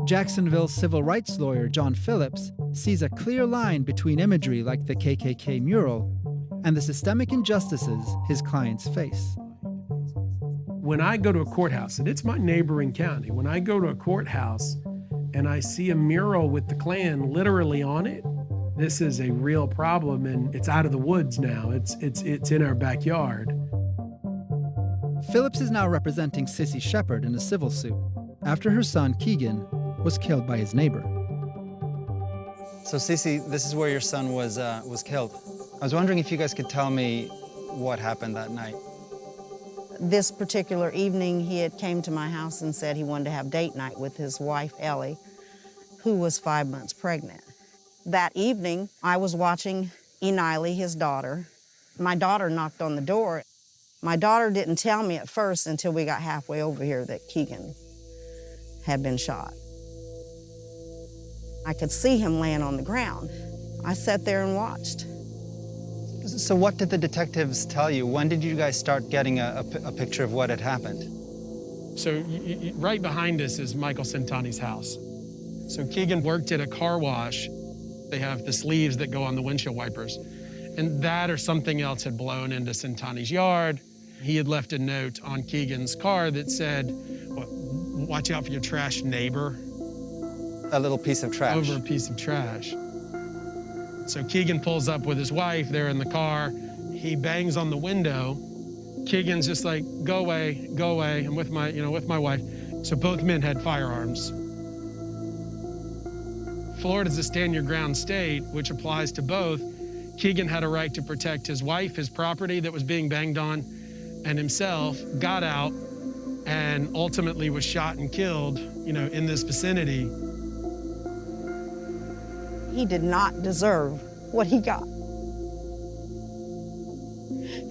Jacksonville civil rights lawyer John Phillips sees a clear line between imagery like the KKK mural and the systemic injustices his clients face. When I go to a courthouse, and it's my neighboring county, when I go to a courthouse and I see a mural with the Klan literally on it, this is a real problem, and it's out of the woods now. It's in our backyard. Phillips is now representing Sissi Shepard in a civil suit after her son Keegan was killed by his neighbor. So Sissi, this is where your son was killed. I was wondering if you guys could tell me what happened that night. This particular evening, he had came to my house and said he wanted to have date night with his wife, Ellie, who was 5 months pregnant. That evening, I was watching Eniley, his daughter. My daughter knocked on the door. My daughter didn't tell me at first until we got halfway over here that Keegan had been shot. I could see him laying on the ground. I sat there and watched. So what did the detectives tell you? When did you guys start getting a picture of what had happened? So right behind us is Michael Centani's house. So Keegan worked at a car wash. They have the sleeves that go on the windshield wipers. And that or something else had blown into Centani's yard. He had left a note on Keegan's car that said, watch out for your trash neighbor. A little piece of trash. Over a piece of trash. So Keegan pulls up with his wife, they're in the car. He bangs on the window. Keegan's just like, go away, I'm with my wife. So both men had firearms. Florida's a stand your ground state, which applies to both. Keegan had a right to protect his wife, his property that was being banged on, and himself, got out, and ultimately was shot and killed, in this vicinity. He did not deserve what he got.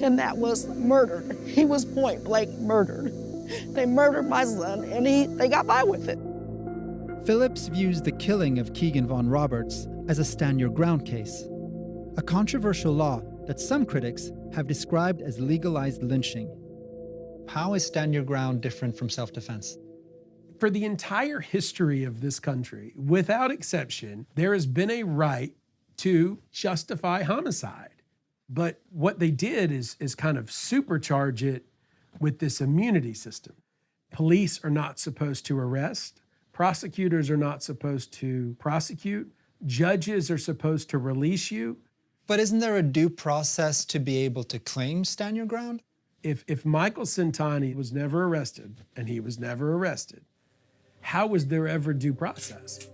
And that was murdered. He was point blank murdered. They murdered my son, and they got by with it. Phillips views the killing of Keegan Von Roberts as a stand your ground case, a controversial law that some critics have described as legalized lynching. How is stand your ground different from self-defense? For the entire history of this country, without exception, there has been a right to justify homicide. But what they did is kind of supercharge it with this immunity system. Police are not supposed to arrest. Prosecutors are not supposed to prosecute. Judges are supposed to release you. But isn't there a due process to be able to claim stand your ground? If Michael Centani was never arrested, and he was never arrested, how was there ever due process?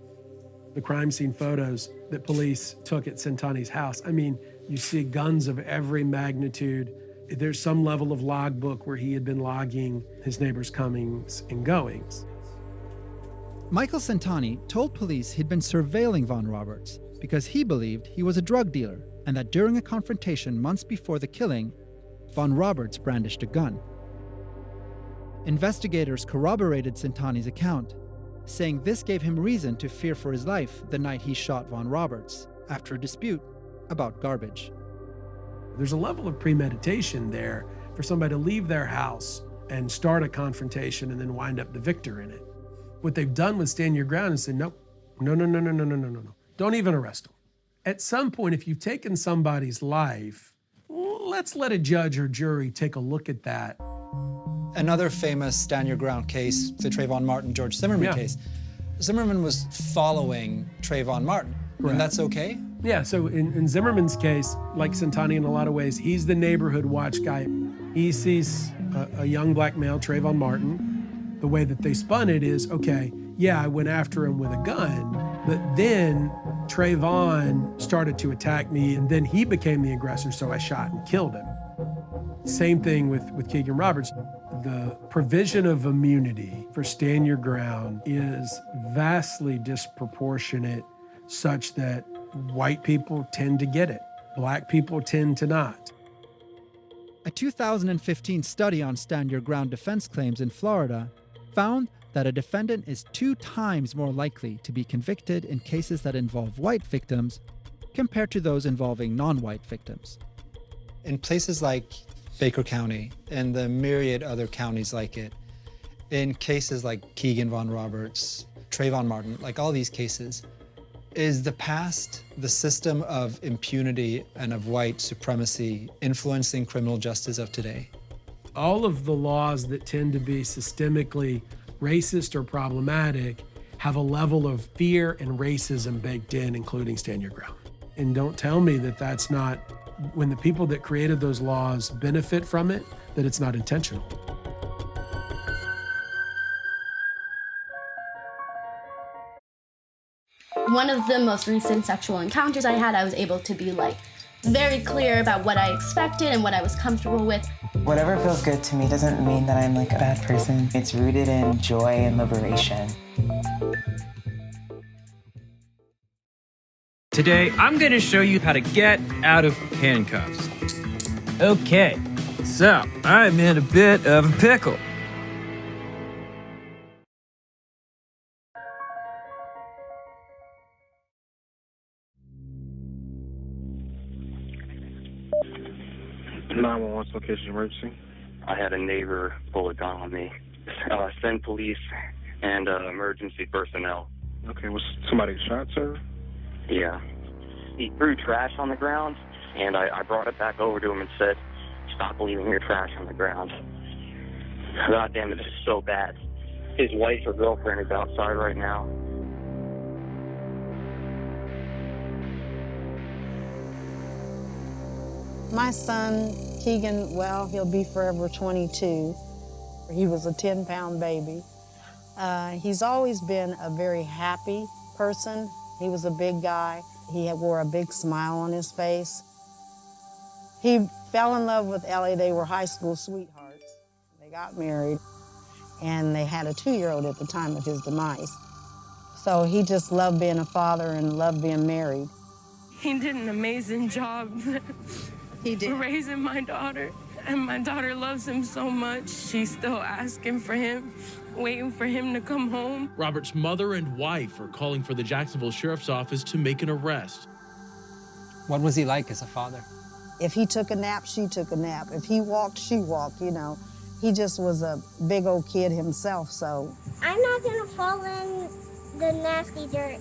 The crime scene photos that police took at Centani's house, you see guns of every magnitude. There's some level of logbook where he had been logging his neighbor's comings and goings. Michael Centani told police he'd been surveilling Von Roberts because he believed he was a drug dealer and that during a confrontation months before the killing, Von Roberts brandished a gun. Investigators corroborated Centani's account, saying this gave him reason to fear for his life the night he shot Von Roberts after a dispute about garbage. There's a level of premeditation there for somebody to leave their house and start a confrontation and then wind up the victor in it. What they've done with stand your ground is say, no. Don't even arrest them. At some point, if you've taken somebody's life, let's let a judge or jury take a look at that. Another famous stand your ground case, the Trayvon Martin, George Zimmerman case. Zimmerman was following Trayvon Martin, and that's okay? Yeah, so in Zimmerman's case, like Centani in a lot of ways, he's the neighborhood watch guy. He sees a young black male, Trayvon Martin. The way that they spun it is, okay, yeah, I went after him with a gun, but then Trayvon started to attack me, and then he became the aggressor, so I shot and killed him. Same thing with Keegan Roberts. The provision of immunity for stand your ground is vastly disproportionate, such that white people tend to get it. Black people tend to not. A 2015 study on stand your ground defense claims in Florida found that a defendant is 2 times more likely to be convicted in cases that involve white victims compared to those involving non-white victims. In places like Baker County and the myriad other counties like it, in cases like Keegan Von Roberts, Trayvon Martin, like all these cases, is the past, the system of impunity and of white supremacy influencing criminal justice of today? All of the laws that tend to be systemically racist or problematic have a level of fear and racism baked in, including Stand Your Ground. And don't tell me that that's not, when the people that created those laws benefit from it, that it's not intentional. One of the most recent sexual encounters I had, I was able to be like very clear about what I expected and what I was comfortable with. Whatever feels good to me doesn't mean that I'm like a bad person. It's rooted in joy and liberation. Today, I'm going to show you how to get out of handcuffs. Okay, so I'm in a bit of a pickle. Location emergency. I had a neighbor pull a gun on me. Send police and emergency personnel. Okay, was somebody shot, sir? Yeah. He threw trash on the ground, and I brought it back over to him and said, "Stop leaving your trash on the ground." God damn it, this is so bad. His wife or girlfriend is outside right now. My son, Keegan, well, he'll be forever 22. He was a 10-pound baby. He's always been a very happy person. He was a big guy. He wore a big smile on his face. He fell in love with Ellie. They were high school sweethearts. They got married, and they had a 2-year-old at the time of his demise. So he just loved being a father and loved being married. He did an amazing job. He did. Raising my daughter, and my daughter loves him so much. She's still asking for him, waiting for him to come home. Robert's mother and wife are calling for the Jacksonville Sheriff's Office to make an arrest. What was he like as a father? If he took a nap, she took a nap. If he walked, she walked, you know. He just was a big old kid himself, so. I'm not gonna fall in the nasty dirt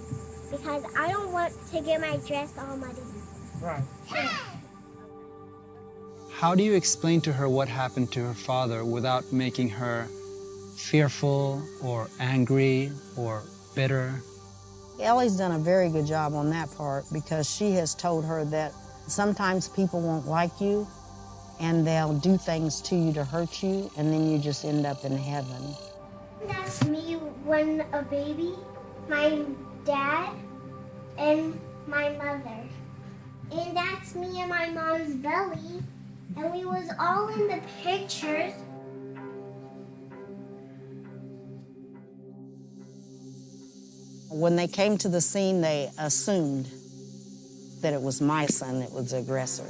because I don't want to get my dress all muddy. Right. How do you explain to her what happened to her father without making her fearful or angry or bitter? Ellie's done a very good job on that part because she has told her that sometimes people won't like you and they'll do things to you to hurt you, and then you just end up in heaven. That's me when a baby, my dad, and my mother. And that's me in my mom's belly. And we was all in the pictures. When they came to the scene, they assumed that it was my son that was the aggressor.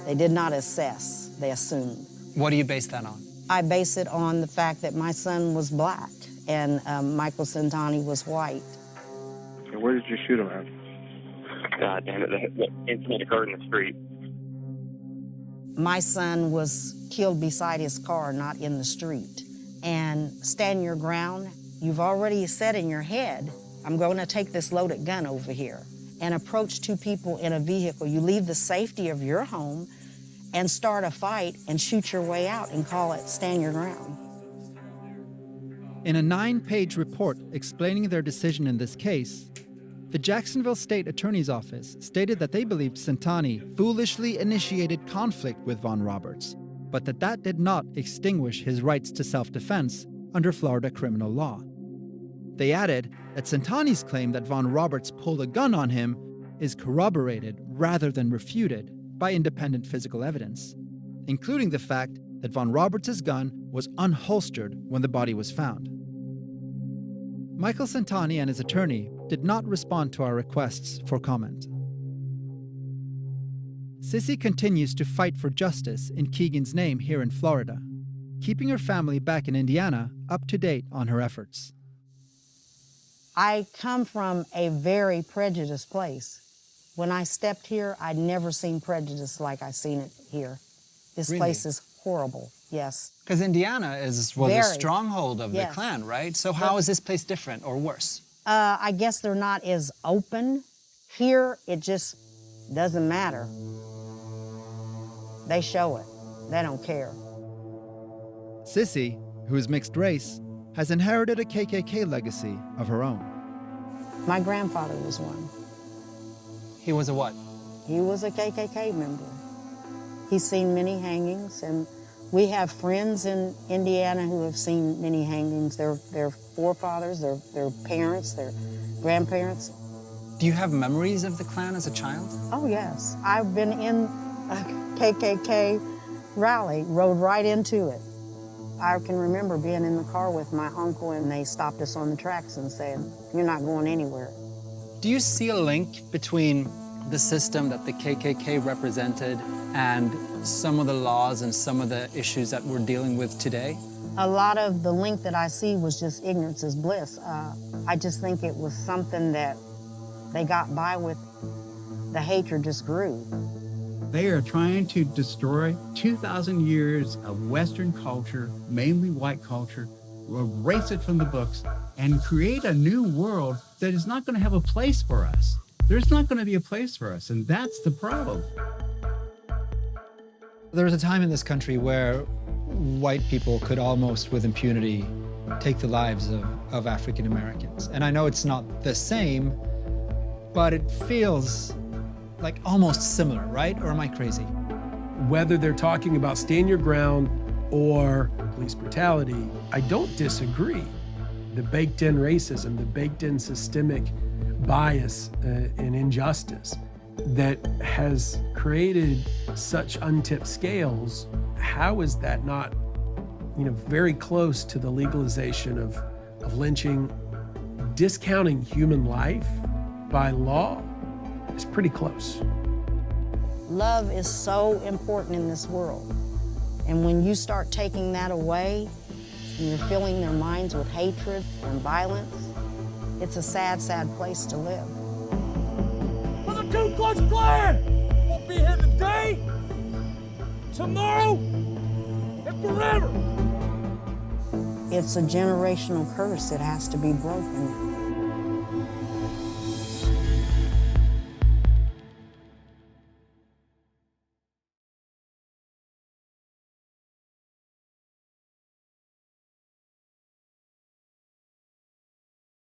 They did not assess, they assumed. What do you base that on? I base it on the fact that my son was black and Michael Santani was white. And where did you shoot him at? God damn it, the incident occurred in the street. My son was killed beside his car, not in the street. And stand your ground. You've already said in your head, I'm going to take this loaded gun over here and approach 2 people in a vehicle. You leave the safety of your home and start a fight and shoot your way out and call it stand your ground. In a 9-page report explaining their decision in this case, the Jacksonville State Attorney's Office stated that they believed Santani foolishly initiated conflict with Von Roberts, but that did not extinguish his rights to self-defense under Florida criminal law. They added that Santani's claim that Von Roberts pulled a gun on him is corroborated rather than refuted by independent physical evidence, including the fact that Von Roberts' gun was unholstered when the body was found. Michael Santani and his attorney did not respond to our requests for comment. Sissi continues to fight for justice in Keegan's name here in Florida, keeping her family back in Indiana up to date on her efforts. I come from a very prejudiced place. When I stepped here, I'd never seen prejudice like I've seen it here. This Really? place is horrible, yes. Because Indiana is the Very. stronghold of the Klan, right? So how is this place different or worse? I guess they're not as open. Here, it just doesn't matter. They show it. They don't care. Sissi, who is mixed race, has inherited a KKK legacy of her own. My grandfather was one. He was a what? He was a KKK member. He's seen many hangings, and we have friends in Indiana who have seen many hangings. Their forefathers, their parents, their grandparents. Do you have memories of the Klan as a child? Oh, yes. I've been in a KKK rally, rode right into it. I can remember being in the car with my uncle, and they stopped us on the tracks and said, "You're not going anywhere." Do you see a link between the system that the KKK represented and some of the laws and some of the issues that we're dealing with today? A lot of the link that I see was just ignorance is bliss. I just think it was something that they got by with. The hatred just grew. They are trying to destroy 2,000 years of Western culture, mainly white culture, erase it from the books, and create a new world that is not going to have a place for us. There's not going to be a place for us, and that's the problem. There was a time in this country where white people could almost with impunity take the lives of African Americans. And I know it's not the same, but it feels like almost similar, right? Or am I crazy? Whether they're talking about stand your ground or police brutality, I don't disagree. The baked-in racism, the baked-in systemic bias and injustice that has created such untipped scales, how is that not, very close to the legalization of lynching? Discounting human life by law is pretty close. Love is so important in this world. And when you start taking that away and you're filling their minds with hatred and violence, it's a sad, sad place to live. For the Ku Klux Klan won't be here today, tomorrow, and forever. It's a generational curse. It has to be broken.